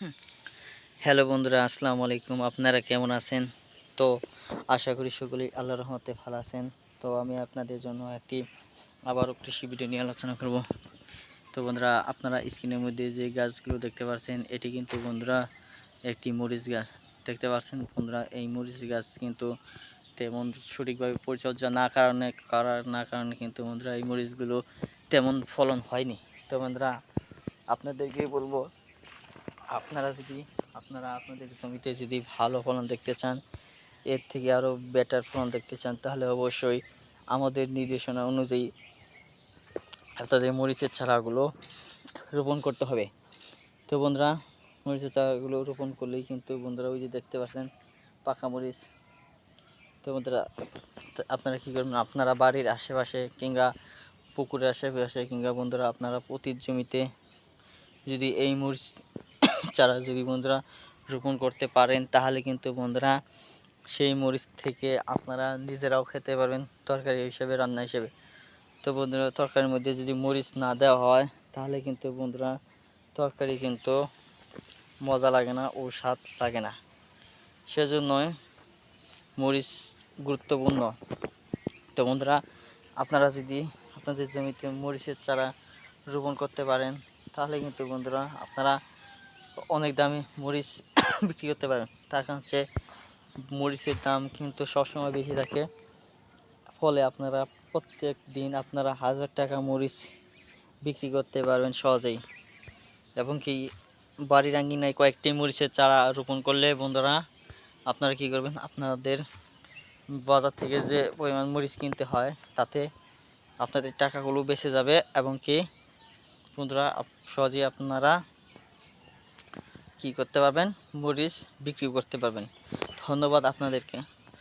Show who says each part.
Speaker 1: হুম, hello বন্ধুরা, আসসালামু আলাইকুম। আপনারা কেমন আছেন? তো আশা করি সকলেই আল্লাহর রহমতে ভালো আছেন। তো আমি আপনাদের জন্য আবারও কৃষি ভিডিও নিয়ে আলোচনা করব। তো বন্ধুরা, আপনারা স্ক্রিনের মধ্যে যে গাছগুলো দেখতে পাচ্ছেন, এটি কিন্তু বন্ধুরা একটি মরিচ গাছ। দেখতে পাচ্ছেন বন্ধুরা, এই মরিচ গাছ কিন্তু তেমন সঠিকভাবে পরিচর্যা না কারণে কিন্তু বন্ধুরা এই মরিচগুলো তেমন ফলন হয়নি। তো বন্ধুরা, আপনাদেরকেই বলবো, আপনারা আপনাদের জমিতে যদি ভালো ফলন দেখতে চান, এর থেকে আরও বেটার ফলন দেখতে চান, তাহলে অবশ্যই আমাদের নির্দেশনা অনুযায়ী আপনাদের মরিচের চারাগুলো রোপণ করতে হবে। তো বন্ধুরা, মরিচের চারাগুলো রোপণ করলেই কিন্তু বন্ধুরা ওই যে দেখতে পাচ্ছেন পাকা মরিচ। তো বন্ধুরা, আপনারা কী করবেন, আপনারা বাড়ির আশেপাশে কিংবা পুকুরের আশেপাশে কিংবা বন্ধুরা আপনারা প্রতি জমিতে যদি এই মরিচ চারা যদি বন্ধুরা রোপণ করতে পারেন, তাহলে কিন্তু বন্ধুরা সেই মরিচ থেকে আপনারা নিজেরাও খেতে পারবেন তরকারি হিসেবে, রান্না হিসেবে। তো বন্ধুরা, তরকারির মধ্যে যদি মরিচ না দেওয়া হয়, তাহলে কিন্তু বন্ধুরা তরকারি কিন্তু মজা লাগে না ও স্বাদ লাগে না। সেজন্যই মরিচ গুরুত্বপূর্ণ। তো বন্ধুরা, আপনারা যদি আপনাদের জমিতে মরিচের চারা রোপণ করতে পারেন, তাহলে কিন্তু বন্ধুরা আপনারা অনেক দামি মরিচ বিক্রি করতে পারেন। তার কারণ হচ্ছে মরিচের দাম কিন্তু সবসময় বেশি থাকে। ফলে আপনারা প্রত্যেক দিন আপনারা 1000 টাকা মরিচ বিক্রি করতে পারবেন সহজেই। এবং কি বাড়ির আঙ্গিনায় কয়েকটি মরিচের চারা রোপণ করলে বন্ধুরা আপনারা কী করবেন, আপনাদের বাজার থেকে যে পরিমাণ মরিচ কিনতে হয়, তাতে আপনাদের টাকাগুলো বেঁচে যাবে। এবং কি বন্ধুরা, সহজেই আপনারা কী করতে পারবেন, মরিচ বিক্রি করতে পারবেন। ধন্যবাদ আপনাদেরকে।